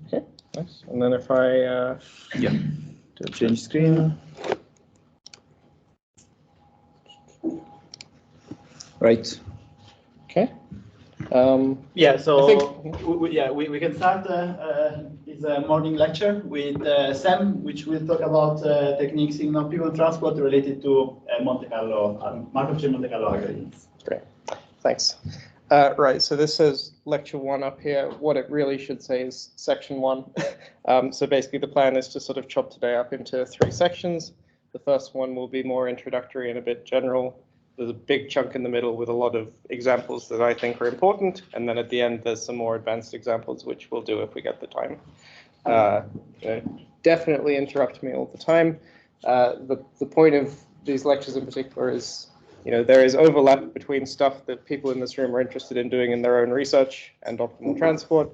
Okay, nice. And then if I yeah, do change screen. Right. Okay. Yeah, so we can start this morning lecture with Sam, which will talk about techniques in non-people transport related to Monte Carlo, Markov chain Monte Carlo algorithms. Great, thanks. Right, so this says lecture 1 up here. What it really should say is section 1. So basically the plan is to sort of chop today up into 3 sections. The first one will be more introductory and a bit general. There's a big chunk in the middle with a lot of examples that I think are important. And then at the end, there's some more advanced examples, which we'll do if we get the time. Definitely interrupt me all the time. The point of these lectures in particular is, there is overlap between stuff that people in this room are interested in doing in their own research and optimal transport.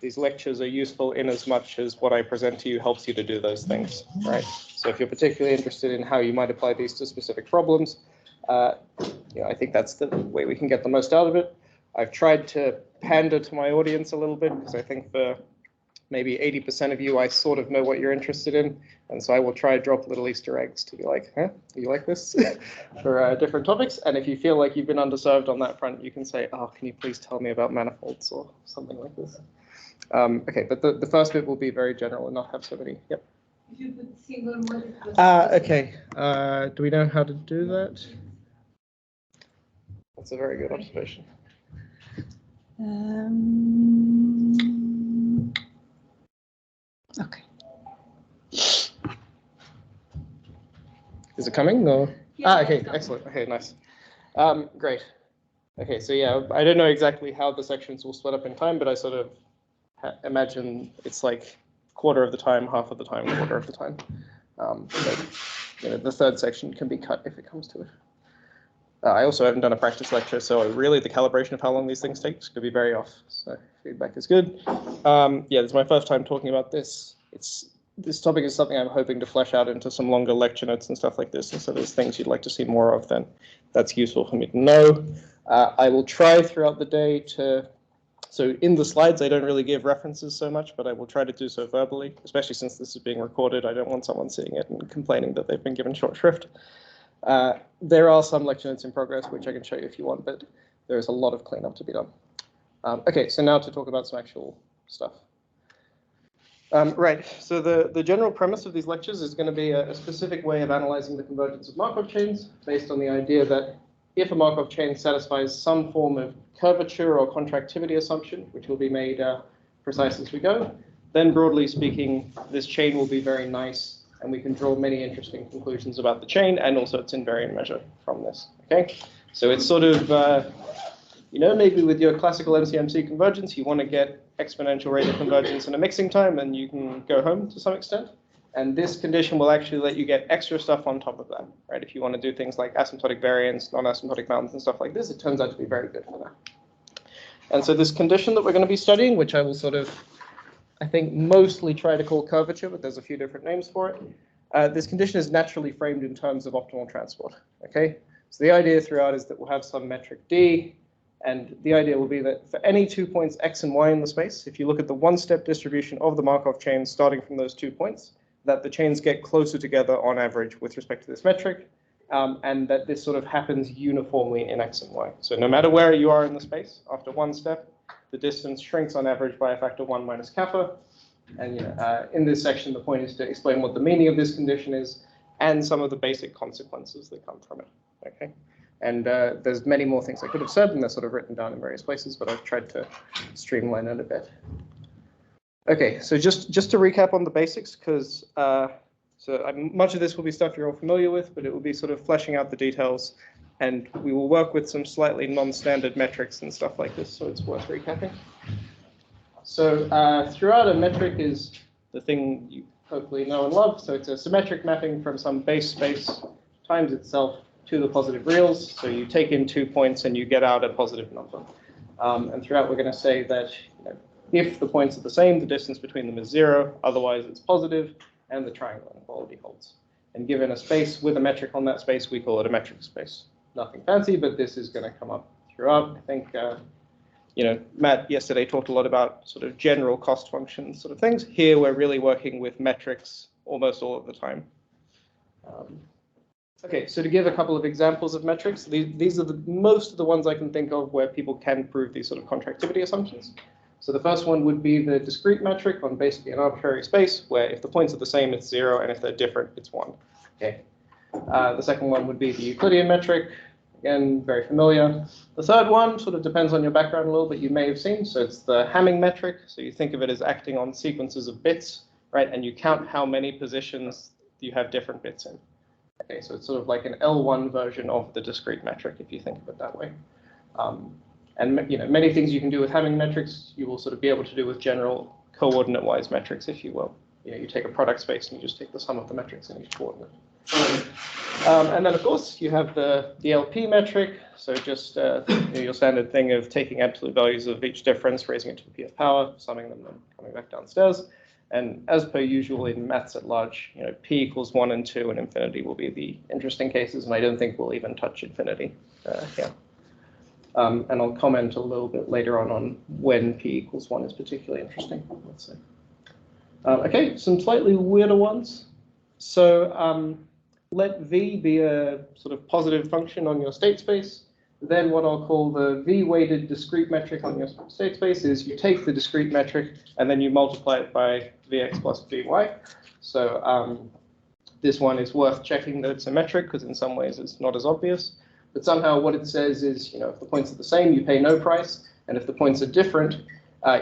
These lectures are useful in as much as what I present to you helps you to do those things, right? So if you're particularly interested in how you might apply these to specific problems, I think that's the way we can get the most out of it. I've tried to pander to my audience a little bit because I think for maybe 80% of you, I sort of know what you're interested in. And so I will try to drop little Easter eggs to be like, huh, do you like this? For different topics. And if you feel like you've been underserved on that front, you can say, oh, can you please tell me about manifolds or something like this? Okay, but the first bit will be very general and not have so many. Yep. If you put single multiple. Okay. Do we know how to do that? That's a very good observation. Okay. Is it coming? Or? Yeah, Okay, excellent. Okay, nice. Great. Okay, so yeah, I don't know exactly how the sections will split up in time, but I sort of imagine it's like quarter of the time, half of the time, quarter of the time. But the third section can be cut if it comes to it. I also haven't done a practice lecture, so really the calibration of how long these things take could be very off. So feedback is good. Yeah, this is my first time talking about this. This topic is something I'm hoping to flesh out into some longer lecture notes and stuff like this. And so there's things you'd like to see more of, then that's useful for me to know. I will try throughout the day to, so in the slides, I don't really give references so much, but I will try to do so verbally, especially since this is being recorded. I don't want someone seeing it and complaining that they've been given short shrift. There are some lecture notes in progress, which I can show you if you want, but there is a lot of cleanup to be done. Okay, so now to talk about some actual stuff. Right, so the general premise of these lectures is going to be a specific way of analyzing the convergence of Markov chains based on the idea that if a Markov chain satisfies some form of curvature or contractivity assumption, which will be made precise as we go, then broadly speaking, this chain will be very nice and we can draw many interesting conclusions about the chain and also its invariant measure from this, okay? So it's sort of, maybe with your classical MCMC convergence, you want to get exponential rate of convergence in a mixing time and you can go home to some extent. And this condition will actually let you get extra stuff on top of that, right? If you want to do things like asymptotic variance, non-asymptotic mountains and stuff like this, it turns out to be very good for that. And so this condition that we're going to be studying, which I will sort of, I think, mostly try to call curvature, but there's a few different names for it. This condition is naturally framed in terms of optimal transport, okay? So the idea throughout is that we'll have some metric D, and the idea will be that for any 2 points x and y in the space, if you look at the one-step distribution of the Markov chains starting from those 2 points, that the chains get closer together on average with respect to this metric, and that this sort of happens uniformly in x and y. So no matter where you are in the space, after one step, the distance shrinks on average by a factor 1 minus kappa. And in this section, the point is to explain what the meaning of this condition is and some of the basic consequences that come from it. Okay. And there's many more things I could have said, and they're sort of written down in various places, but I've tried to streamline it a bit. Okay, so just to recap on the basics, because much of this will be stuff you're all familiar with, but it will be sort of fleshing out the details, and we will work with some slightly non-standard metrics and stuff like this, so it's worth recapping. So throughout, a metric is the thing you hopefully know and love. So it's a symmetric mapping from some base space times itself to the positive reals. So you take in 2 points and you get out a positive number. And throughout, we're going to say that if the points are the same, the distance between them is 0. Otherwise, it's positive, and the triangle inequality holds. And given a space with a metric on that space, we call it a metric space. Nothing fancy, but this is going to come up throughout. I think Matt yesterday talked a lot about sort of general cost functions sort of things. Here we're really working with metrics almost all of the time. Okay, so to give a couple of examples of metrics, these are most of the ones I can think of where people can prove these sort of contractivity assumptions. So the first one would be the discrete metric on basically an arbitrary space, where if the points are the same, it's 0, and if they're different, it's 1. Okay. The second one would be the Euclidean metric. Again, very familiar. The third one sort of depends on your background a little bit, you may have seen. So it's the Hamming metric. So you think of it as acting on sequences of bits, right? And you count how many positions you have different bits in. Okay, so it's sort of like an L1 version of the discrete metric, if you think of it that way. And many things you can do with Hamming metrics, you will sort of be able to do with general coordinate-wise metrics, if you will. You take a product space and you just take the sum of the metrics in each coordinate. And then, of course, you have the LP metric. So just your standard thing of taking absolute values of each difference, raising it to the pth power, summing them, and coming back downstairs. And as per usual in maths at large, p equals 1 and 2 and infinity will be the interesting cases, and I don't think we'll even touch infinity here. And I'll comment a little bit later on when p equals 1 is particularly interesting. Let's see. Okay, some slightly weirder ones. So let v be a sort of positive function on your state space. Then what I'll call the v-weighted discrete metric on your state space is you take the discrete metric and then you multiply it by vx plus vy. So this one is worth checking that it's a metric because in some ways it's not as obvious. But somehow what it says is, if the points are the same, you pay no price. And if the points are different,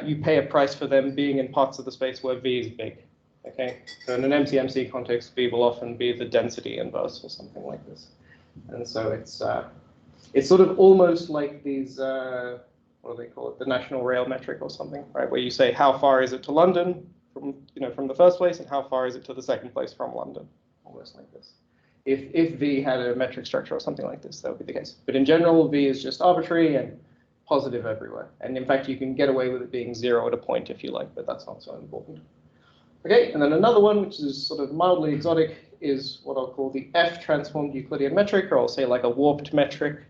you pay a price for them being in parts of the space where v is big. Okay, so in an MCMC context, v will often be the density inverse or something like this. And so it's sort of almost like these, what do they call it, the national rail metric or something, right? Where you say how far is it to London from the first place and how far is it to the second place from London, almost like this. If v had a metric structure or something like this, that would be the case. But in general, v is just arbitrary and positive everywhere. And in fact, you can get away with it being 0 at a point if you like, but that's not so important. Okay, and then another one, which is sort of mildly exotic, is what I'll call the F transformed Euclidean metric, or I'll say like a warped metric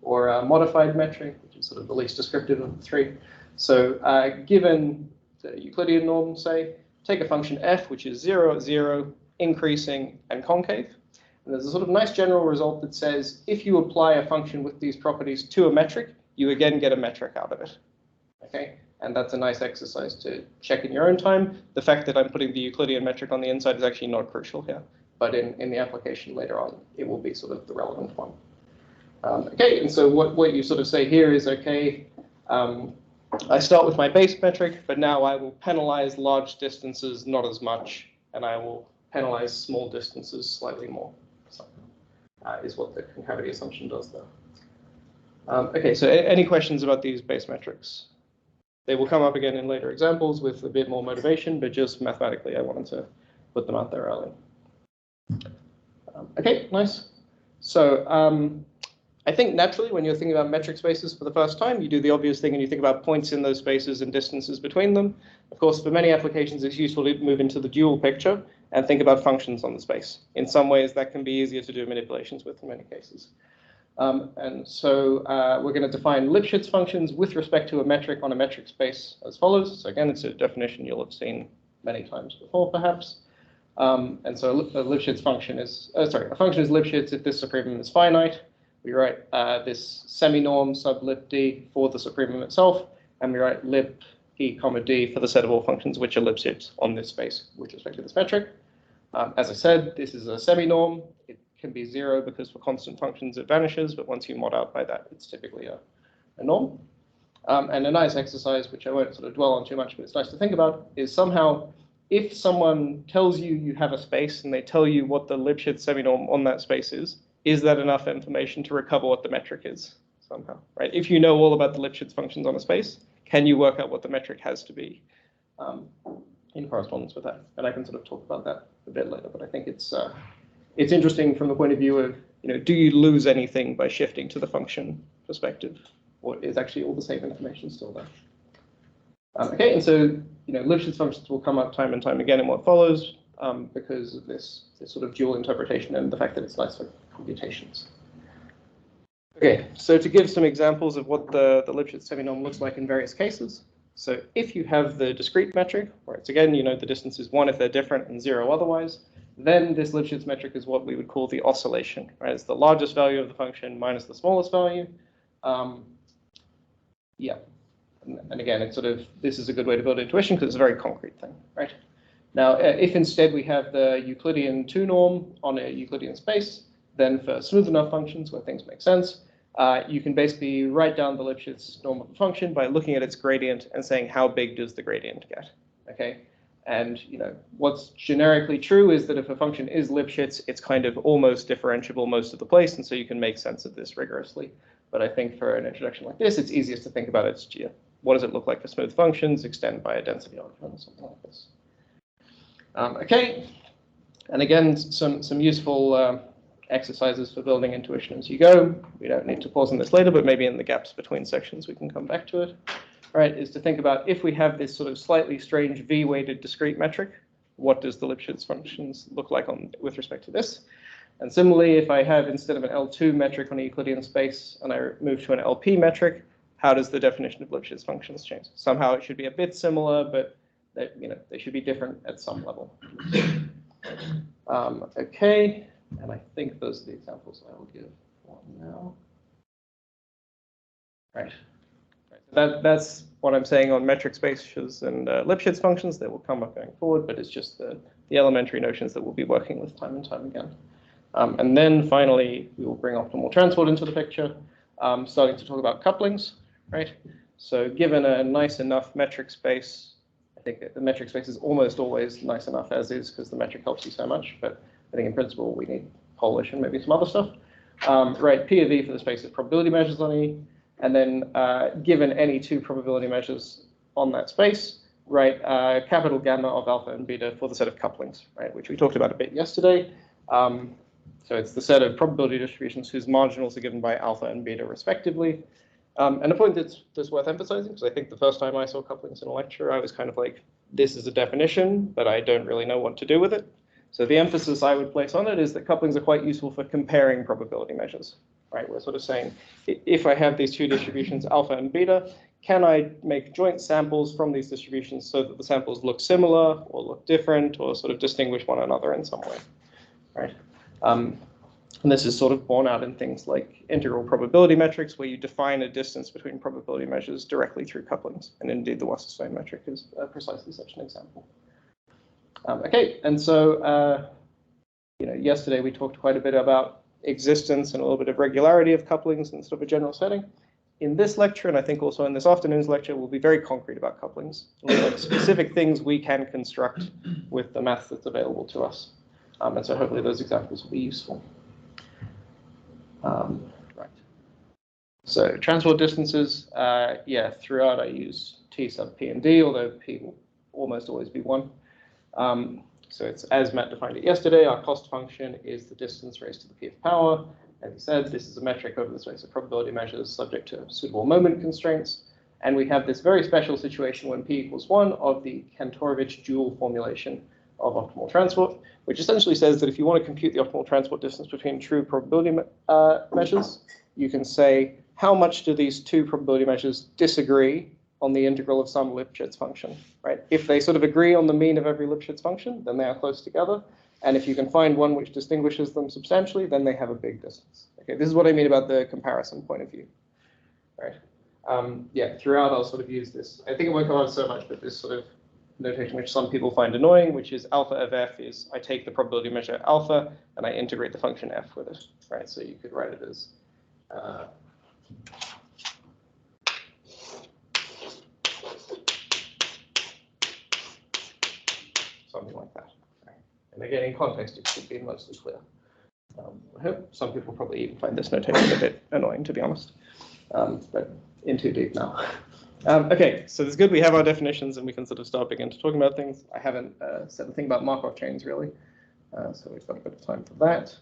or a modified metric, which is sort of the least descriptive of the three. So given the Euclidean norm, say, take a function f, which is 0 at 0, increasing, and concave. And there's a sort of nice general result that says if you apply a function with these properties to a metric, you again get a metric out of it. Okay, and that's a nice exercise to check in your own time. The fact that I'm putting the Euclidean metric on the inside is actually not crucial here, but in the application later on, it will be sort of the relevant one. Okay, and so what you sort of say here is, okay, I start with my base metric, but now I will penalize large distances not as much, and I will penalize small distances slightly more. So, is what the concavity assumption does there. Okay, so any questions about these base metrics? They will come up again in later examples with a bit more motivation, but just mathematically, I wanted to put them out there early. Okay, nice. So I think naturally, when you're thinking about metric spaces for the first time, you do the obvious thing and you think about points in those spaces and distances between them. Of course, for many applications, it's useful to move into the dual picture and think about functions on the space. In some ways, that can be easier to do manipulations with in many cases. And so we're going to define Lipschitz functions with respect to a metric on a metric space as follows. So again, it's a definition you'll have seen many times before, perhaps. And so a Lipschitz function is, a function is Lipschitz if this supremum is finite. We write this semi-norm sub lip d for the supremum itself, and we write lip p comma d for the set of all functions which are Lipschitz on this space with respect to this metric. As I said, this is a semi-norm. It can be 0 because for constant functions it vanishes, but once you mod out by that, it's typically a norm. And a nice exercise, which I won't sort of dwell on too much, but it's nice to think about, is somehow if someone tells you you have a space and they tell you what the Lipschitz semi-norm on that space is that enough information to recover what the metric is somehow, right? If you know all about the Lipschitz functions on a space, can you work out what the metric has to be in correspondence with that? And I can sort of talk about that a bit later, but I think it's interesting from the point of view of, do you lose anything by shifting to the function perspective, or is actually all the same information still there? Okay, and so, Lipschitz functions will come up time and time again in what follows because of this sort of dual interpretation and the fact that it's nice for computations. Okay, so to give some examples of what the Lipschitz semi-norm looks like in various cases. So if you have the discrete metric, where it's again, the distance is 1 if they're different and 0 otherwise, then this Lipschitz metric is what we would call the oscillation, right? It's the largest value of the function minus the smallest value. Yeah, and again, it's this is a good way to build intuition because it's a very concrete thing, right? Now, if instead we have the Euclidean 2 norm on a Euclidean space, then for smooth enough functions where things make sense, you can basically write down the Lipschitz norm of a function by looking at its gradient and saying how big does the gradient get, okay? And what's generically true is that if a function is Lipschitz, it's kind of almost differentiable most of the place, and so you can make sense of this rigorously. But I think for an introduction like this, it's easiest to think about it as, what does it look like for smooth functions, extend by a density argument or something like this. Okay, and again, some useful exercises for building intuition as you go. We don't need to pause on this later, but maybe in the gaps between sections we can come back to it. Right, is to think about if we have this sort of slightly strange V-weighted discrete metric, what does the Lipschitz functions look like with respect to this? And similarly, if I have instead of an L2 metric on a Euclidean space and I move to an LP metric, how does the definition of Lipschitz functions change? Somehow it should be a bit similar, but they should be different at some level. Okay, and I think those are the examples I will give for now. Right. That's what I'm saying on metric spaces and Lipschitz functions that will come up going forward, but it's just the elementary notions that we'll be working with time and time again. And then finally, we will bring optimal transport into the picture, starting to talk about couplings, right? So given a nice enough metric space, I think the metric space is almost always nice enough as is because the metric helps you so much, but I think in principle we need Polish and maybe some other stuff. Right, P of E for the space of probability measures on E. And then given any two probability measures on that space, right, capital gamma of alpha and beta for the set of couplings, right, which we talked about a bit yesterday. So it's the set of probability distributions whose marginals are given by alpha and beta respectively. And a point that's worth emphasizing, because I think the first time I saw couplings in a lecture, I was kind of like, this is a definition, but I don't really know what to do with it. So the emphasis I would place on it is that couplings are quite useful for comparing probability measures. Right, we're sort of saying, if I have these two distributions, alpha and beta, can I make joint samples from these distributions so that the samples look similar or look different or sort of distinguish one another in some way, right? And this is sort of borne out in things like integral probability metrics, where you define a distance between probability measures directly through couplings. And indeed, the Wasserstein metric is precisely such an example. Okay, and so, yesterday we talked quite a bit about existence and a little bit of regularity of couplings in sort of a general setting. In this lecture, and I think also in this afternoon's lecture, we'll be very concrete about couplings, like specific things we can construct with the math that's available to us. And so hopefully those examples will be useful. Right. So transport distances, throughout I use T sub P and D, although P will almost always be 1. So it's as Matt defined it yesterday, our cost function is the distance raised to the p of power. As he said, this is a metric over the space of probability measures subject to suitable moment constraints. And we have this very special situation when p equals 1 of the Kantorovich dual formulation of optimal transport, which essentially says that if you want to compute the optimal transport distance between true probability measures, you can say, how much do these two probability measures disagree on the integral of some Lipschitz function, right? If they sort of agree on the mean of every Lipschitz function, then they are close together. And if you can find one which distinguishes them substantially, then they have a big distance. Okay, this is what I mean about the comparison point of view, right? Throughout I'll sort of use this. I think it won't come out so much, but this sort of notation which some people find annoying, which is alpha of f is I take the probability measure alpha and I integrate the function f with it, right? So you could write it as something like that. And again, in context, it should be mostly clear. I hope some people probably even find this notation a bit annoying, to be honest, but in too deep now. Okay, so it's good we have our definitions and we can sort of start begin to talking about things. I haven't said a thing about Markov chains really, so we've got a bit of time for that.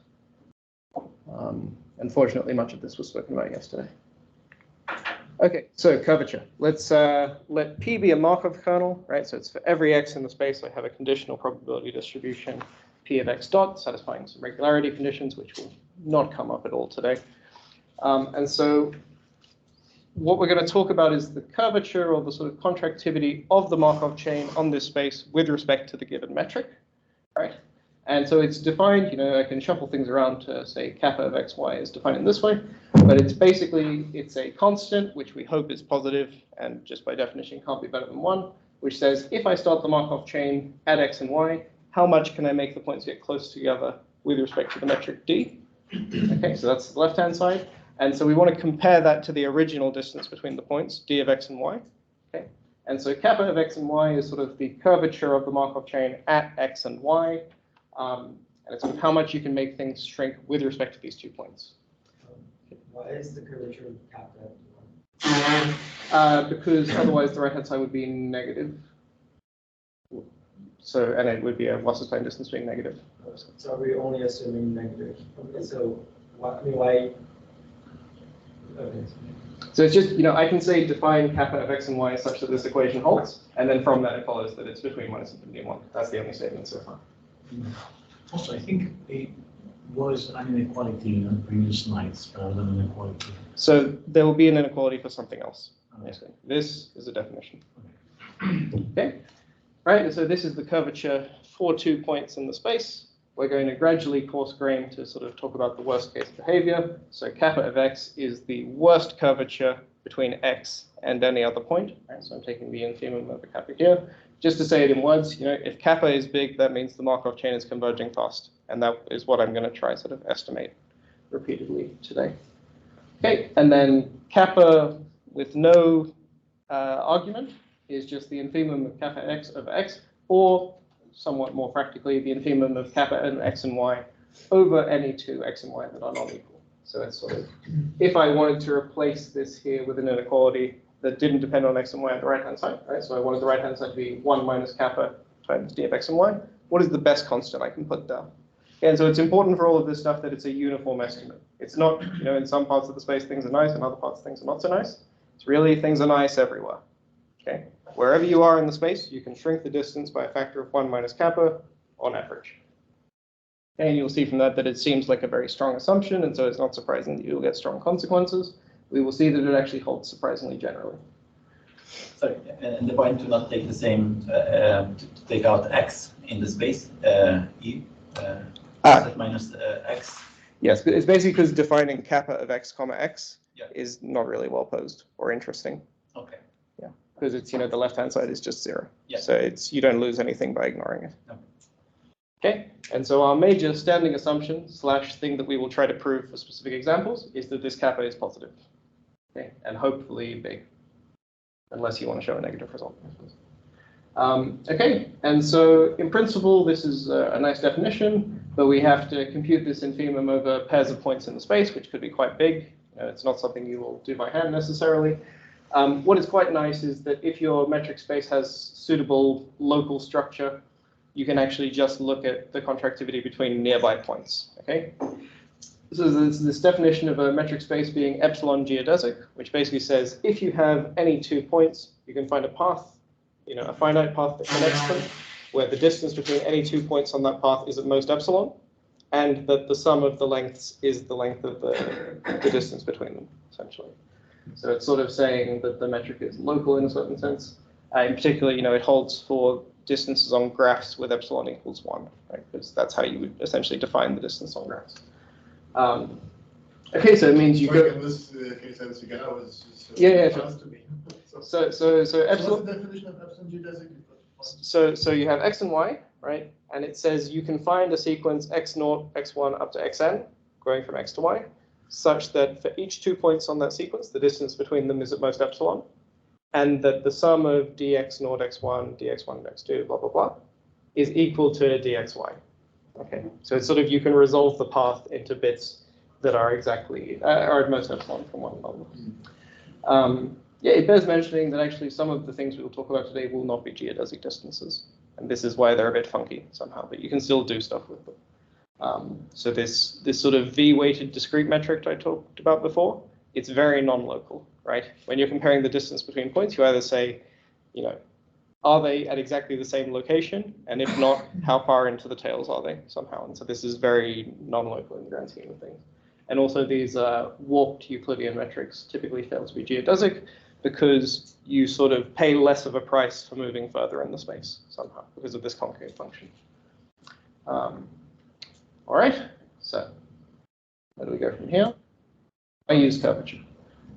Unfortunately, much of this was spoken about yesterday. Okay, so curvature. Let's let P be a Markov kernel, right? So it's for every x in the space, I have a conditional probability distribution, P of x dot, satisfying some regularity conditions, which will not come up at all today. And so what we're going to talk about is the curvature or the sort of contractivity of the Markov chain on this space with respect to the given metric, right? And so it's defined, I can shuffle things around to say kappa of xy is defined in this way, but it's basically, it's a constant, which we hope is positive, and just by definition can't be better than 1, which says if I start the Markov chain at x and y, how much can I make the points get close together with respect to the metric d? Okay, so that's the left-hand side. And so we want to compare that to the original distance between the points, d of x and y. Okay, and so kappa of x and y is sort of the curvature of the Markov chain at x and y. And it's sort of how much you can make things shrink with respect to these 2 points. Why is the curvature of kappa? Because otherwise the right-hand side would be negative. So, and it would be a Wasserstein distance being negative. So are we only assuming negative? Okay, so why? Okay. So it's just, I can say define kappa of x and y such that this equation holds, and then from that it follows that it's between minus infinity and 1. That's the only statement so far. Also, I think it was an inequality on previous slides rather than an inequality. So there will be an inequality for something else. Okay. This is a definition. Okay. Right, and so this is the curvature for 2 points in the space. We're going to gradually coarse grain to sort of talk about the worst case behavior. So kappa of x is the worst curvature between x and any other point. Right, so I'm taking the infimum of the kappa here. Just to say it in words, if kappa is big, that means the Markov chain is converging fast. And that is what I'm going to try sort of estimate repeatedly today. Okay, and then kappa with no argument is just the infimum of kappa x of x, or somewhat more practically, the infimum of kappa and x and y over any 2 x and y that are non-equal. So it's sort of, if I wanted to replace this here with an inequality that didn't depend on x and y on the right-hand side, right? So I wanted the right-hand side to be 1 minus kappa times d of x and y. What is the best constant I can put down? And so it's important for all of this stuff that it's a uniform estimate. It's not, in some parts of the space things are nice, and other parts things are not so nice. It's really things are nice everywhere. Okay, wherever you are in the space, you can shrink the distance by a factor of 1 minus kappa on average. And you'll see from that that it seems like a very strong assumption, and so it's not surprising that you'll get strong consequences. We will see that it actually holds surprisingly generally. Sorry, and the point to not take the same, to take out x in the space, e, minus x. Yes, it's basically because defining kappa of x comma x Yeah. is not really well posed or interesting. Okay. Yeah, because it's, the left-hand side is just 0. Yeah. So you don't lose anything by ignoring it. Okay. Okay, and so our major standing assumption / thing that we will try to prove for specific examples is that this kappa is positive. Okay, and hopefully big, unless you want to show a negative result. Okay, and so in principle, this is a nice definition, but we have to compute this infimum over pairs of points in the space, which could be quite big. It's not something you will do by hand necessarily. What is quite nice is that if your metric space has suitable local structure, you can actually just look at the contractivity between nearby points. Okay. So there's this definition of a metric space being epsilon geodesic, which basically says if you have any 2 points, you can find a path, a finite path that connects them, where the distance between any 2 points on that path is at most epsilon, and that the sum of the lengths is the length of the distance between them, essentially. So it's sort of saying that the metric is local in a certain sense. In particular, it holds for distances on graphs with epsilon equals 1, right? Because that's how you would essentially define the distance on graphs. Okay, so it means you go. In this case, as you go, is just Yeah, fast to me. So What's epsilon. the definition of epsilon geodesic? So you have x and y, right? And it says you can find a sequence x0, x1 up to xn, going from x to y, such that for each 2 points on that sequence, the distance between them is at most epsilon, and that the sum of dx0, x1, dx1, x2, blah, blah, blah, is equal to dxy. Okay, so it's sort of, you can resolve the path into bits that are exactly, are at most epsilon from one another. Yeah, it bears mentioning that actually some of the things we will talk about today will not be geodesic distances. And this is why they're a bit funky somehow, but you can still do stuff with them. So this sort of V-weighted discrete metric I talked about before, it's very non-local, right? When you're comparing the distance between points, you either say, are they at exactly the same location? And if not, how far into the tails are they somehow? And so this is very non-local in the grand scheme of things. And also these warped Euclidean metrics typically fail to be geodesic because you sort of pay less of a price for moving further in the space somehow because of this concave function. All right, so where do we go from here? I use curvature.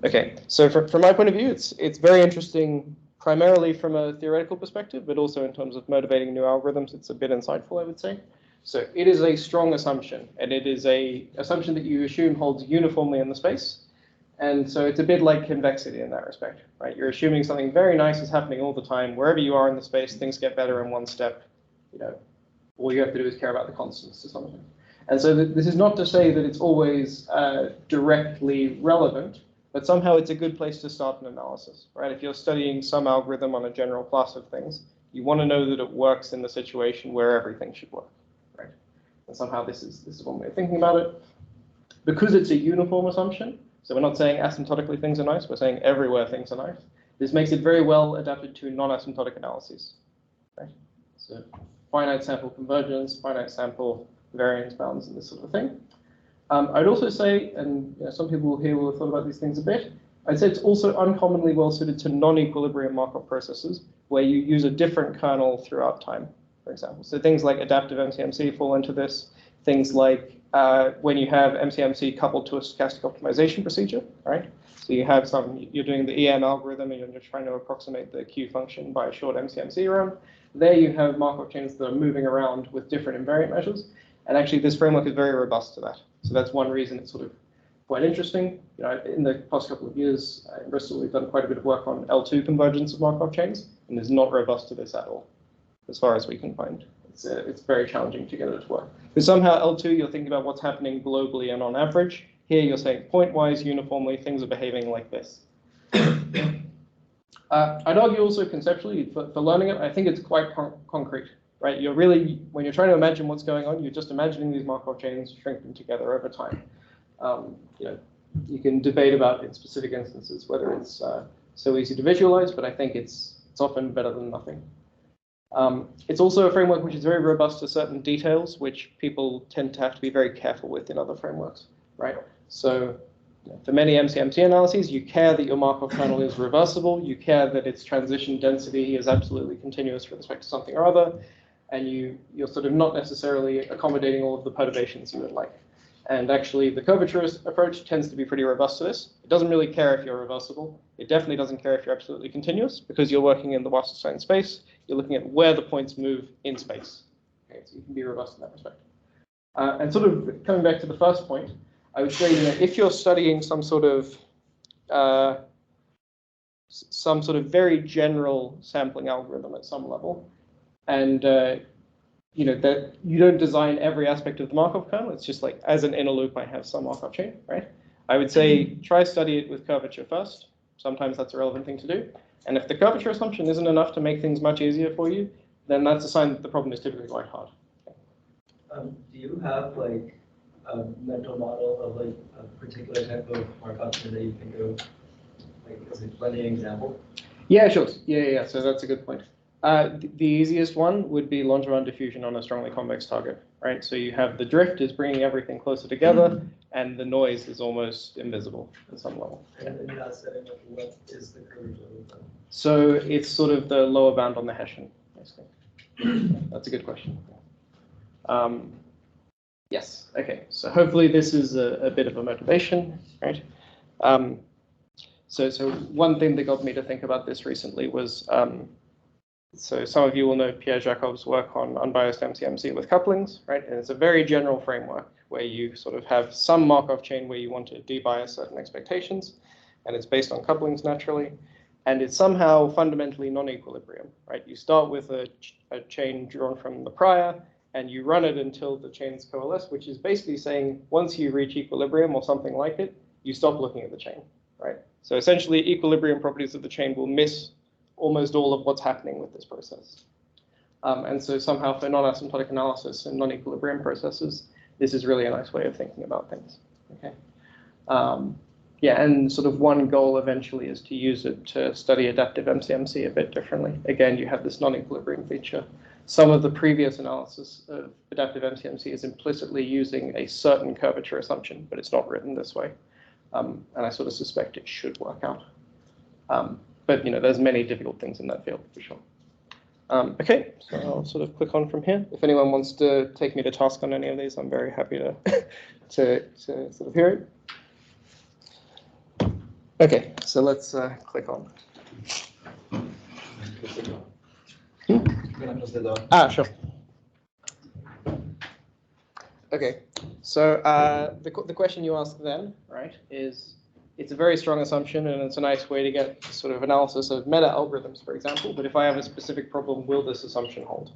Okay, so from my point of view, it's very interesting primarily from a theoretical perspective, but also in terms of motivating new algorithms, it's a bit insightful, I would say. So it is a strong assumption, and it is a assumption that you assume holds uniformly in the space. And so it's a bit like convexity in that respect, right? You're assuming something very nice is happening all the time. Wherever you are in the space, things get better in one step. You know, all you have to do is care about the constants to some extent. And so this is not to say that it's always directly relevant, but somehow it's a good place to start an analysis, right? If you're studying some algorithm on a general class of things, you want to know that it works in the situation where everything should work, right? And somehow this is one way of thinking about it. Because it's a uniform assumption, so we're not saying asymptotically things are nice, we're saying everywhere things are nice. This makes it very well adapted to non-asymptotic analyses, right? So finite sample convergence, finite sample variance bounds, and this sort of thing. I'd also say, and some people here will have thought about these things a bit, I'd say it's also uncommonly well suited to non-equilibrium Markov processes where you use a different kernel throughout time, for example. So things like adaptive MCMC fall into this. Things like when you have MCMC coupled to a stochastic optimization procedure, right? So you have you're doing the EM algorithm and you're just trying to approximate the Q function by a short MCMC run. There you have Markov chains that are moving around with different invariant measures. And actually this framework is very robust to that. So that's one reason it's sort of quite interesting. You know, in the past couple of years in Bristol, we've done quite a bit of work on L2 convergence of Markov chains, and it's not robust to this at all, as far as we can find. It's very challenging to get it to work. But somehow L2, you're thinking about what's happening globally and on average. Here you're saying point-wise, uniformly, things are behaving like this. I'd argue also conceptually, for learning it, I think it's quite concrete. Right, you're really, when you're trying to imagine what's going on, you're just imagining these Markov chains shrinking together over time. You know, you can debate about in specific instances whether it's so easy to visualize, but I think it's often better than nothing. It's also a framework which is very robust to certain details, which people tend to have to be very careful with in other frameworks, right? So for many MCMC analyses, you care that your Markov kernel is reversible, you care that its transition density is absolutely continuous with respect to something or other, and you're sort of not necessarily accommodating all of the perturbations you would like. And actually, the curvature approach tends to be pretty robust to this. It doesn't really care if you're reversible. It definitely doesn't care if you're absolutely continuous, because you're working in the Wasserstein space. You're looking at where the points move in space. Okay, so you can be robust in that respect. And sort of coming back to the first point, I would say, if you're studying some sort of very general sampling algorithm at some level, and that you don't design every aspect of the Markov kernel. It's just like, as an inner loop, I have some Markov chain, right? I would say try study it with curvature first. Sometimes that's a relevant thing to do. And if the curvature assumption isn't enough to make things much easier for you, then that's a sign that the problem is typically quite hard. Do you have like a mental model of like a particular type of Markov chain that you think of? Like, is it plenty example? Yeah, sure. Yeah. So that's a good point. The easiest one would be Langevin diffusion on a strongly convex target, right? So you have the drift is bringing everything closer together, and the noise is almost invisible at some level. And in that setting, like, what is the curvature of them? So it's sort of the lower bound on the Hessian, basically. That's a good question. Yes, okay. So hopefully this is a bit of a motivation, right? So one thing that got me to think about this recently was, so some of you will know Pierre Jacob's work on unbiased MCMC with couplings, right? And it's a very general framework where you sort of have some Markov chain where you want to debias certain expectations, and it's based on couplings naturally, and it's somehow fundamentally non-equilibrium, right? You start with a chain drawn from the prior, and you run it until the chains coalesce, which is basically saying once you reach equilibrium or something like it, you stop looking at the chain, right? So essentially, equilibrium properties of the chain will miss almost all of what's happening with this process. And so somehow for non-asymptotic analysis and non-equilibrium processes, this is really a nice way of thinking about things. Okay. Yeah, and sort of one goal eventually is to use it to study adaptive MCMC a bit differently. Again, you have this non-equilibrium feature. Some of the previous analysis of adaptive MCMC is implicitly using a certain curvature assumption, but it's not written this way. And I sort of suspect it should work out. But there's many difficult things in that field for sure. Okay, so I'll sort of click on from here. If anyone wants to take me to task on any of these, I'm very happy to to sort of hear it. Okay, so let's click on. Sure. Okay, so the question you asked then, right, is it's a very strong assumption and it's a nice way to get sort of analysis of meta algorithms, for example. But if I have a specific problem, will this assumption hold?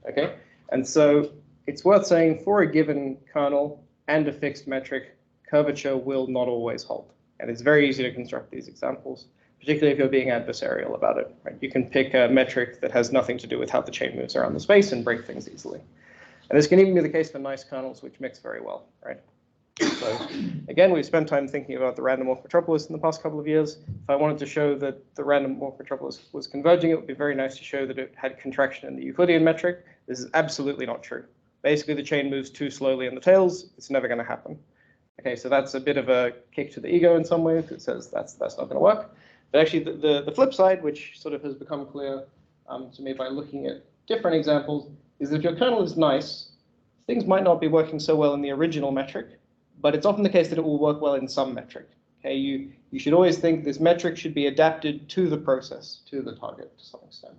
Okay, and so it's worth saying for a given kernel and a fixed metric, curvature will not always hold. And it's very easy to construct these examples, particularly if you're being adversarial about it. Right? You can pick a metric that has nothing to do with how the chain moves around the space and break things easily. And this can even be the case for nice kernels, which mix very well, right? So again, we've spent time thinking about the random walk metropolis in the past couple of years. If I wanted to show that the random walk metropolis was converging, it would be very nice to show that it had contraction in the Euclidean metric. This is absolutely not true. Basically, the chain moves too slowly in the tails. It's never going to happen. Okay, so that's a bit of a kick to the ego in some ways. It says that's not going to work. But actually, the flip side, which sort of has become clear to me by looking at different examples, is that if your kernel is nice, things might not be working so well in the original metric, but it's often the case that it will work well in some metric. Okay, you should always think this metric should be adapted to the process, to the target to some extent.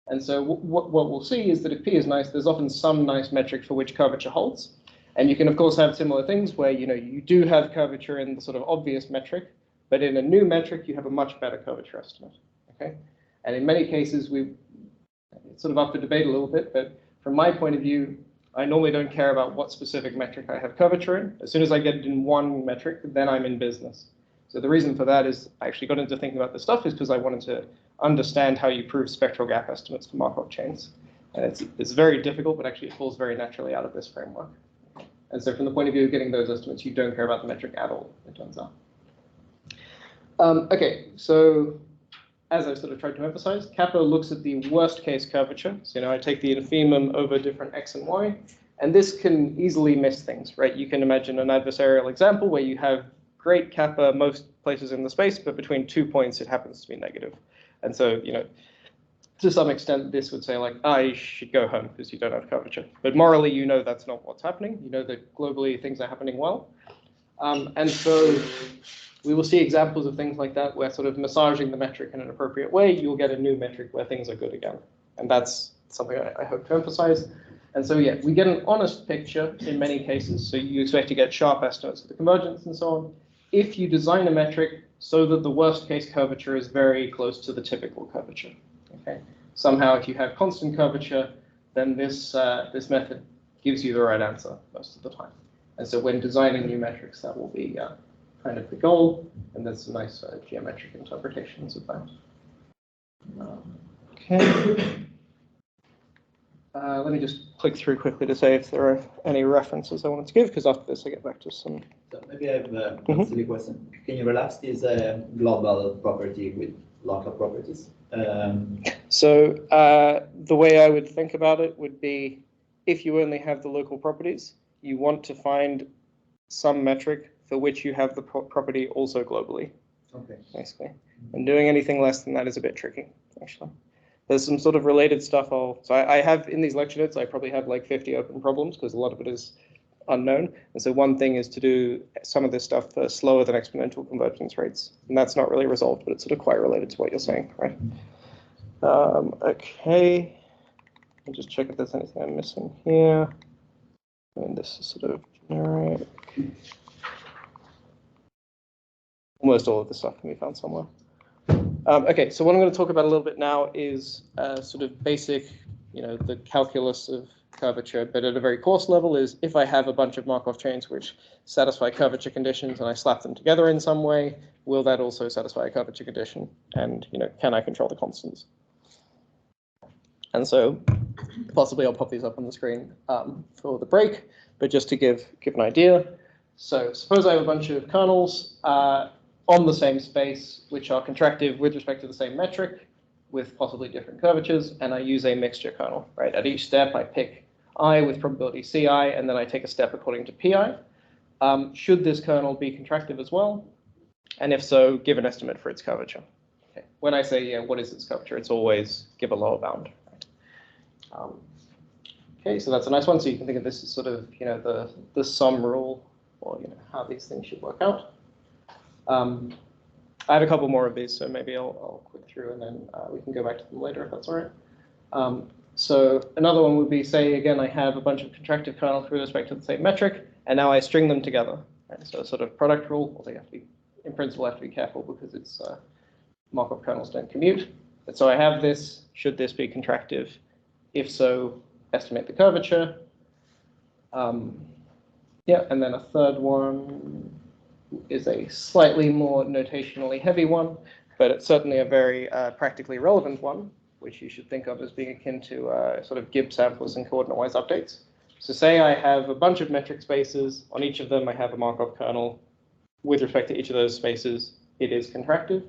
And so what we'll see is that if P is nice, there's often some nice metric for which curvature holds. And you can, of course, have similar things where you do have curvature in the sort of obvious metric, but in a new metric, you have a much better curvature estimate. Okay, and in many cases, it's sort of up for debate a little bit, but from my point of view, I normally don't care about what specific metric I have curvature in. As soon as I get it in one metric, then I'm in business. So the reason for that is I actually got into thinking about this stuff is because I wanted to understand how you prove spectral gap estimates for Markov chains. And it's very difficult, but actually it falls very naturally out of this framework. And so from the point of view of getting those estimates, you don't care about the metric at all, it turns out. Okay, so as I sort of tried to emphasize, kappa looks at the worst case curvature. So I take the infimum over different x and y, and this can easily miss things, right? You can imagine an adversarial example where you have great kappa most places in the space, but between 2 points it happens to be negative. And so, to some extent, this would say like, you should go home because you don't have curvature. But morally, that's not what's happening. That globally things are happening well. And so we will see examples of things like that where sort of massaging the metric in an appropriate way, you'll get a new metric where things are good again. And that's something I hope to emphasize. And so, yeah, we get an honest picture in many cases. So you expect to get sharp estimates of the convergence and so on. If you design a metric so that the worst case curvature is very close to the typical curvature. Okay. Somehow, if you have constant curvature, then this method gives you the right answer most of the time. And so when designing new metrics, that will be kind of the goal, and there's some nice geometric interpretations of that. Okay. Let me just click through quickly to say if there are any references I wanted to give, because after this I get back to some. So maybe I have a silly question. Can you relapse this global property with local properties? So the way I would think about it would be, if you only have the local properties, you want to find some metric for which you have the property also globally. Okay. Basically. And doing anything less than that is a bit tricky, actually. There's some sort of related stuff. So I have in these lecture notes, I probably have like 50 open problems because a lot of it is unknown. And so one thing is to do some of this stuff for slower than exponential convergence rates. And that's not really resolved, but it's sort of quite related to what you're saying, right? Okay. I'll just check if there's anything I'm missing here. And this is sort of generic. Almost all of this stuff can be found somewhere. Okay, so what I'm going to talk about a little bit now is sort of basic, the calculus of curvature, but at a very coarse level is if I have a bunch of Markov chains which satisfy curvature conditions and I slap them together in some way, will that also satisfy a curvature condition? And, can I control the constants? And so possibly I'll pop these up on the screen for the break, but just to give an idea. So suppose I have a bunch of kernels. on the same space, which are contractive with respect to the same metric, with possibly different curvatures, and I use a mixture kernel, right? At each step, I pick I with probability Ci, and then I take a step according to Pi. Should this kernel be contractive as well? And if so, give an estimate for its curvature. Okay. When I say, yeah, what is its curvature, it's always give a lower bound. Right? Okay, so that's a nice one. So you can think of this as sort of, the sum rule, or how these things should work out. I have a couple more of these, so maybe I'll click through and then we can go back to them later if that's all right. So another one would be, say, again, I have a bunch of contractive kernels with respect to the same metric, and now I string them together. Right? So a sort of product rule, although you have to be, in principle, have to be careful because it's Markov kernels don't commute. And so I have this, should this be contractive? If so, estimate the curvature. Yeah, and then a third one is a slightly more notationally heavy one, but it's certainly a very practically relevant one, which you should think of as being akin to sort of Gibbs samples and coordinate-wise updates. So say I have a bunch of metric spaces. On each of them, I have a Markov kernel. With respect to each of those spaces, it is contractive,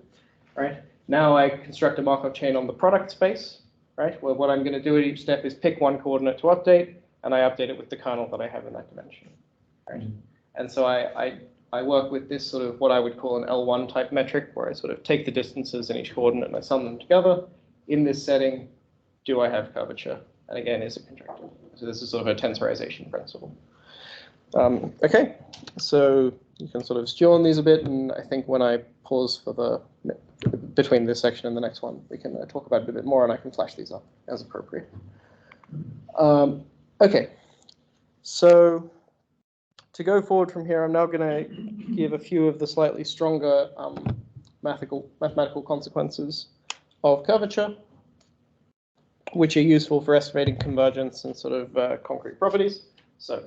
right? Now I construct a Markov chain on the product space, right? Where what I'm going to do at each step is pick one coordinate to update, and I update it with the kernel that I have in that dimension, right? And so I work with this sort of what I would call an L1 type metric, where I sort of take the distances in each coordinate and I sum them together. In this setting, do I have curvature? And again, is it contractive? So this is sort of a tensorization principle. Okay, so you can sort of stew on these a bit, and I think when I pause for between this section and the next one, we can talk about it a bit more, and I can flash these up as appropriate. Okay, so to go forward from here, I'm now going to give a few of the slightly stronger mathematical consequences of curvature, which are useful for estimating convergence and sort of concrete properties. So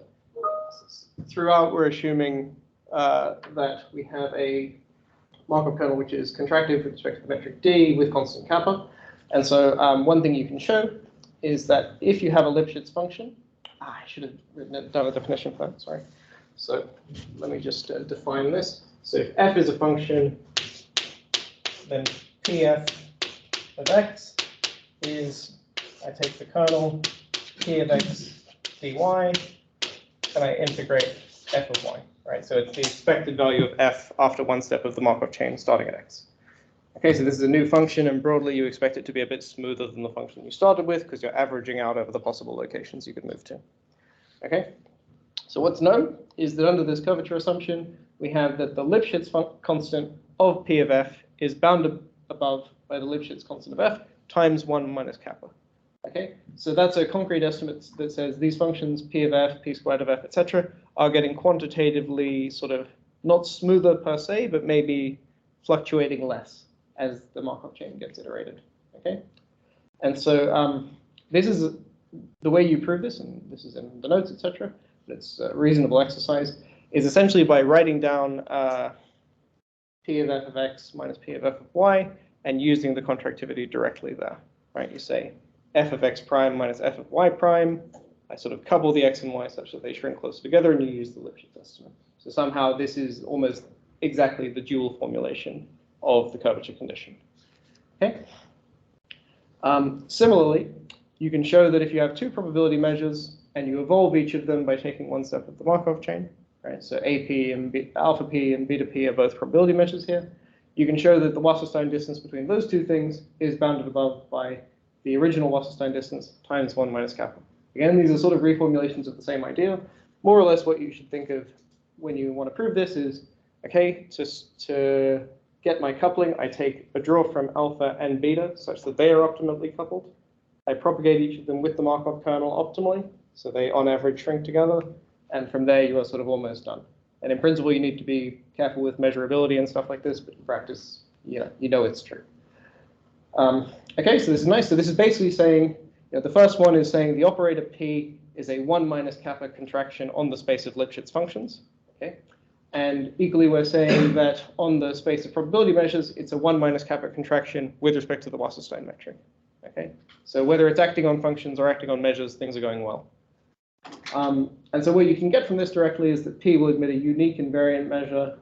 throughout, we're assuming that we have a Markov kernel which is contractive with respect to the metric D with constant kappa. And so one thing you can show is that if you have a Lipschitz function, I should have done a definition for that, sorry. So let me just define this. So if f is a function, then pf of x is, I take the kernel p of x dy, and I integrate f of y, right? So it's the expected value of f after one step of the Markov chain starting at x. Okay, so this is a new function, and broadly you expect it to be a bit smoother than the function you started with because you're averaging out over the possible locations you could move to. Okay, so what's known is that under this curvature assumption, we have that the Lipschitz constant of p of f is bounded above by the Lipschitz constant of f times 1 minus kappa. Okay, so that's a concrete estimate that says these functions p of f, p squared of f, etc., are getting quantitatively sort of not smoother per se, but maybe fluctuating less as the Markov chain gets iterated. Okay, and so this is the way you prove this, and this is in the notes, etc. But it's a reasonable exercise. Is essentially by writing down p of f of x minus p of f of y and using the contractivity directly there. Right? You say f of x prime minus f of y prime. I sort of couple the x and y such that they shrink closer together, and you use the Lipschitz estimate. So somehow this is almost exactly the dual formulation of the curvature condition. Okay. Similarly, you can show that if you have two probability measures and you evolve each of them by taking one step of the Markov chain, right? So AP and alpha p and beta p are both probability measures here. You can show that the Wasserstein distance between those two things is bounded above by the original Wasserstein distance times 1 minus kappa. Again, these are sort of reformulations of the same idea. More or less what you should think of when you want to prove this is, okay, to get my coupling, I take a draw from alpha and beta such that they are optimally coupled. I propagate each of them with the Markov kernel optimally, so they on average shrink together, and from there you are sort of almost done. And in principle, you need to be careful with measurability and stuff like this, but in practice, you know it's true. Okay, so this is nice. So this is basically saying, the first one is saying the operator P is a 1 minus kappa contraction on the space of Lipschitz functions. Okay, and equally we're saying that on the space of probability measures, it's a 1 minus kappa contraction with respect to the Wasserstein metric. Okay, so whether it's acting on functions or acting on measures, things are going well. And so what you can get from this directly is that P will admit a unique invariant measure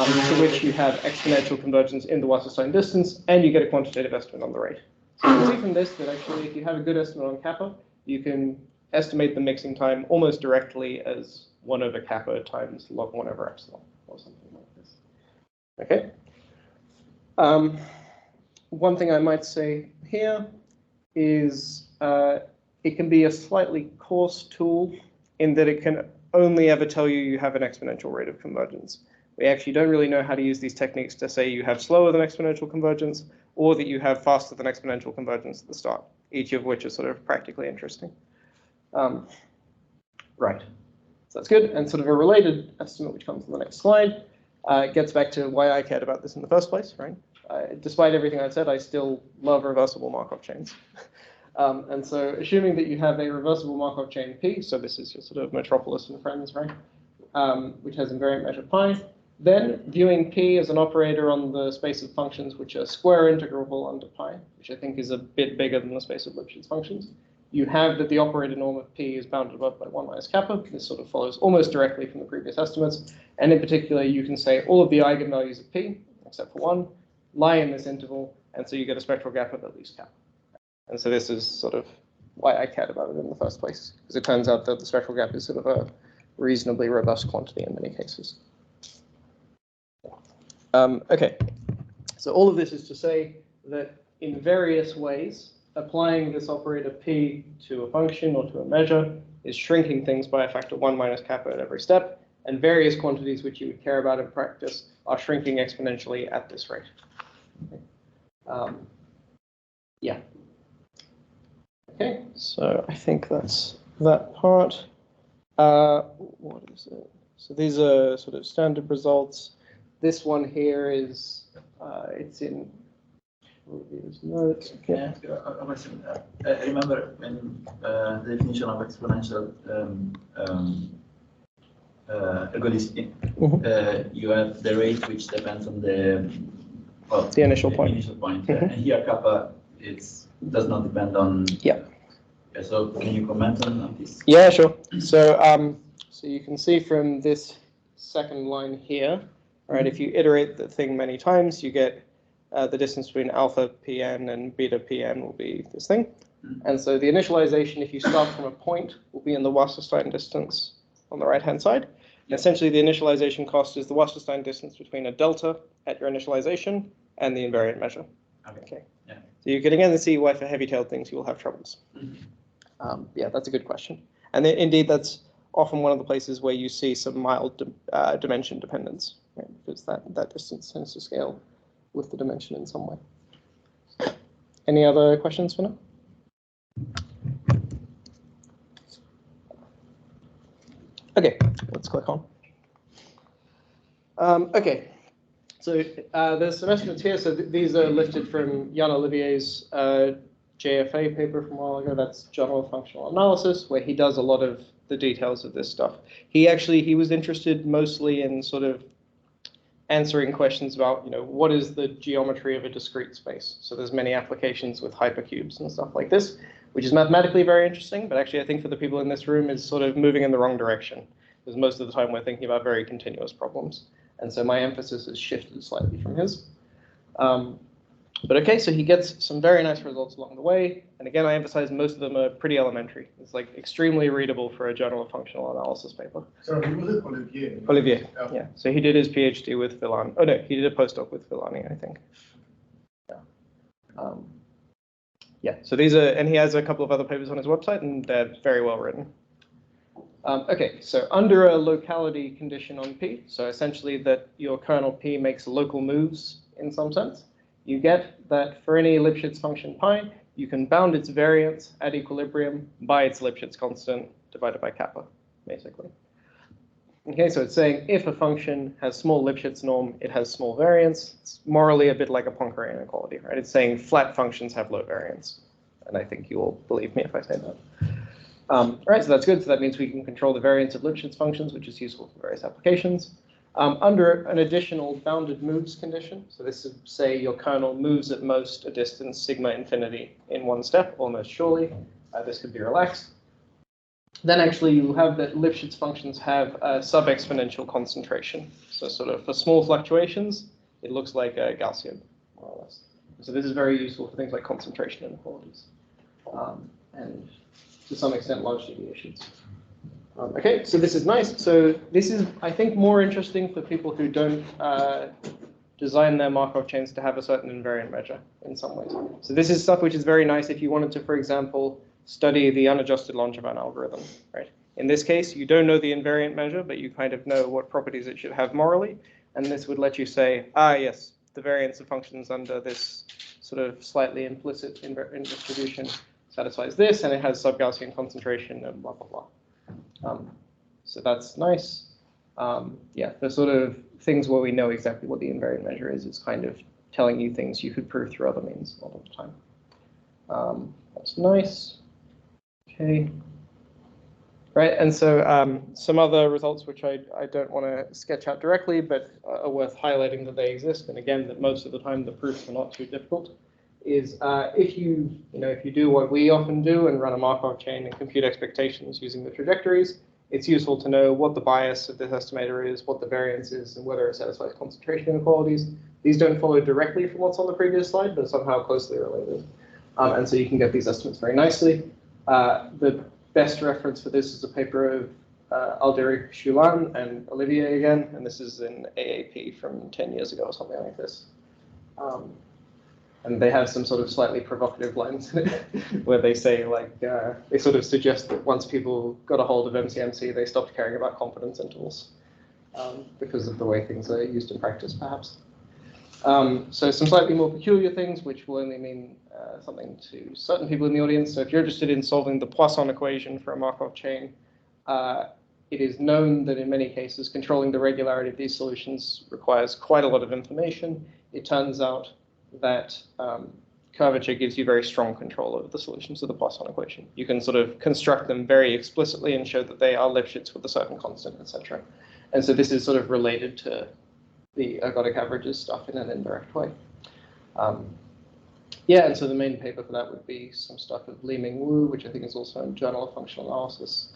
to which you have exponential convergence in the Wasserstein distance, and you get a quantitative estimate on the rate. So you can see from this that actually if you have a good estimate on kappa, you can estimate the mixing time almost directly as 1 over kappa times log 1 over epsilon, or something like this. Okay. One thing I might say here is it can be a slightly coarse tool in that it can only ever tell you have an exponential rate of convergence. We actually don't really know how to use these techniques to say you have slower than exponential convergence or that you have faster than exponential convergence at the start, each of which is sort of practically interesting. Right, so that's good. And sort of a related estimate, which comes on the next slide, gets back to why I cared about this in the first place, right? Despite everything I've said, I still love reversible Markov chains. And so assuming that you have a reversible Markov chain P, so this is your sort of Metropolis and friends, right? Which has invariant measure pi, then viewing P as an operator on the space of functions which are square integrable under pi, which I think is a bit bigger than the space of Lipschitz functions, you have that the operator norm of P is bounded above by 1 minus kappa. This sort of follows almost directly from the previous estimates. And in particular, you can say all of the eigenvalues of P, except for 1, lie in this interval, and so you get a spectral gap of at least kappa. And so this is sort of why I cared about it in the first place, because it turns out that the spectral gap is sort of a reasonably robust quantity in many cases. Okay, so all of this is to say that in various ways, applying this operator P to a function or to a measure is shrinking things by a factor 1 minus kappa at every step, and various quantities which you would care about in practice are shrinking exponentially at this rate. Okay. Yeah. Okay, so I think that's that part. What is it? So these are sort of standard results. This one here is, it's in Olivia's notes. Can I ask you a question? I remember when the definition of exponential ergodicity, you have the rate which depends on the initial point. Initial point. And here kappa does not depend on. Yeah. So can you comment on this? Yeah, sure. So so you can see from this second line here, right? If you iterate the thing many times, you get the distance between alpha pn and beta pn will be this thing. And so the initialization, if you start from a point, will be in the Wasserstein distance on the right-hand side. Essentially, the initialization cost is the Wasserstein distance between a delta at your initialization and the invariant measure. Okay. Yeah. So you can again see why for heavy-tailed things you will have troubles. Yeah, that's a good question. And indeed, that's often one of the places where you see some mild dimension dependence, right? Because that distance tends to scale with the dimension in some way. Any other questions for now? Okay, let's click on. Okay, so there's some estimates here. So these are lifted from Jan Olivier's JFA paper from a while ago. That's General Functional Analysis, where he does a lot of the details of this stuff. He was interested mostly in sort of answering questions about, what is the geometry of a discrete space? So there's many applications with hypercubes and stuff like this, which is mathematically very interesting, but actually I think for the people in this room is sort of moving in the wrong direction, because most of the time we're thinking about very continuous problems. And so my emphasis has shifted slightly from his. But okay, so he gets some very nice results along the way. And again, I emphasize most of them are pretty elementary. It's like extremely readable for a general functional analysis paper. So who was it? Olivier? Olivier, Oh. yeah. So he did his PhD with Villani. Oh no, he did a postdoc with Villani, I think. Yeah. Yeah, so these are, and he has a couple of other papers on his website, and they're very well written. Okay, so under a locality condition on P, so essentially that your kernel P makes local moves in some sense, you get that for any Lipschitz function pi, you can bound its variance at equilibrium by its Lipschitz constant divided by kappa, basically. Okay, so it's saying if a function has small Lipschitz norm, it has small variance. It's morally a bit like a Poincare inequality, right? It's saying flat functions have low variance. And I think you will believe me if I say that. All right, so that's good. So that means we can control the variance of Lipschitz functions, which is useful for various applications. Under an additional bounded moves condition, so this is, say, your kernel moves at most a distance sigma infinity in one step, almost surely. This could be relaxed. then actually you'll have that Lifshitz functions have a sub-exponential concentration. So sort of for small fluctuations, it looks like a Gaussian, more or less. So this is very useful for things like concentration inequalities, and to some extent large deviations. Okay, so this is nice. So this is, I think, more interesting for people who don't design their Markov chains to have a certain invariant measure in some ways. So this is stuff which is very nice if you wanted to, for example, study the unadjusted Langevin algorithm, right? In this case, you don't know the invariant measure, but you kind of know what properties it should have morally. And this would let you say, yes, the variance of functions under this sort of slightly implicit distribution satisfies this, and it has sub-Gaussian concentration and blah, blah, blah. So that's nice. Yeah, the sort of things where we know exactly what the invariant measure is, it's kind of telling you things you could prove through other means a lot of the time. That's nice. Okay. Right, and so some other results which I don't want to sketch out directly, but are worth highlighting that they exist, and again, that most of the time the proofs are not too difficult, is if you do what we often do and run a Markov chain and compute expectations using the trajectories, it's useful to know what the bias of this estimator is, what the variance is, and whether it satisfies concentration inequalities. These don't follow directly from what's on the previous slide, but somehow closely related. And so you can get these estimates very nicely. The best reference for this is a paper of Alderic Choulan and Olivier again, and this is in AAP from 10 years ago or something like this. And they have some sort of slightly provocative lines in it where they say, like, they sort of suggest that once people got a hold of MCMC, they stopped caring about confidence intervals because of the way things are used in practice, perhaps. So some slightly more peculiar things, which will only mean something to certain people in the audience. So if you're interested in solving the Poisson equation for a Markov chain, it is known that in many cases, controlling the regularity of these solutions requires quite a lot of information. It turns out that curvature gives you very strong control over the solutions of the Poisson equation. You can sort of construct them very explicitly and show that they are Lifshitz with a certain constant, etc. And so this is sort of related to the ergodic averages stuff in an indirect way. Yeah, and so the main paper for that would be some stuff of Li-Ming Wu, which I think is also in Journal of Functional Analysis.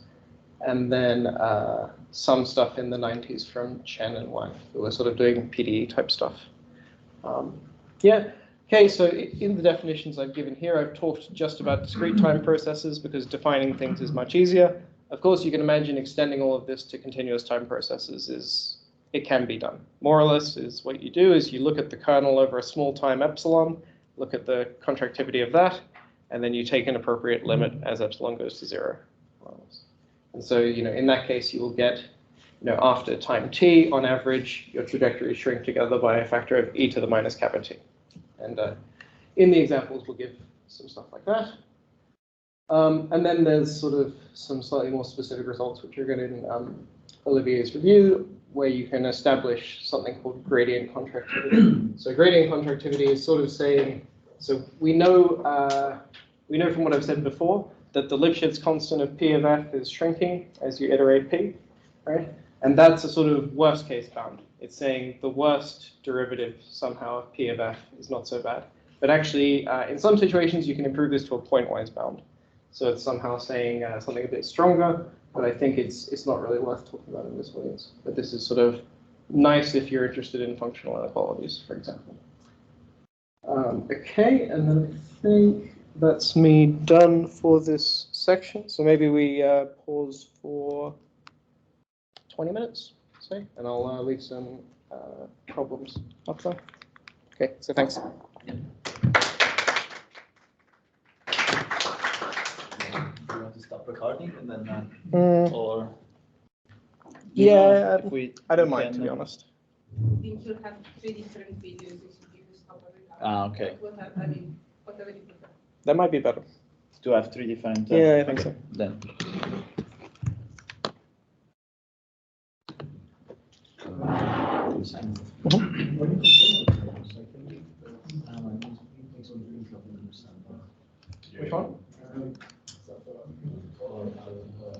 And then some stuff in the 90s from Chen and Wang, who were sort of doing PDE type stuff. Yeah, okay, so in the definitions I've given here, I've talked just about discrete time processes because defining things is much easier. Of course, you can imagine extending all of this to continuous time processes it can be done. More or less is what you do is you look at the kernel over a small time epsilon, look at the contractivity of that, and then you take an appropriate limit as epsilon goes to 0. And so, in that case, you will get, after time t, on average, your trajectories shrink together by a factor of e to the minus kappa t. And in the examples, we'll give some stuff like that. And then there's sort of some slightly more specific results, which are good in Olivier's review, where you can establish something called gradient contractivity. So gradient contractivity is sort of saying, so we know from what I've said before, that the Lifshitz constant of P of f is shrinking as you iterate P, right? And that's a sort of worst case bound. It's saying the worst derivative somehow of P of f is not so bad. But actually, in some situations, you can improve this to a pointwise bound. So it's somehow saying something a bit stronger, but I think it's not really worth talking about in this audience. But this is sort of nice if you're interested in functional inequalities, for example. Okay, and then I think that's me done for this section. So maybe we pause for 20 minutes, say, and I'll leave some problems after. Okay, so thanks. Do you want to stop recording and then, or? Yeah, If I don't mind, to be honest. Think you'll have 3 different videos if you stop every time. Okay. Whatever you prefer. That might be better. To have 3 different. Yeah, I think so. Then. Which one?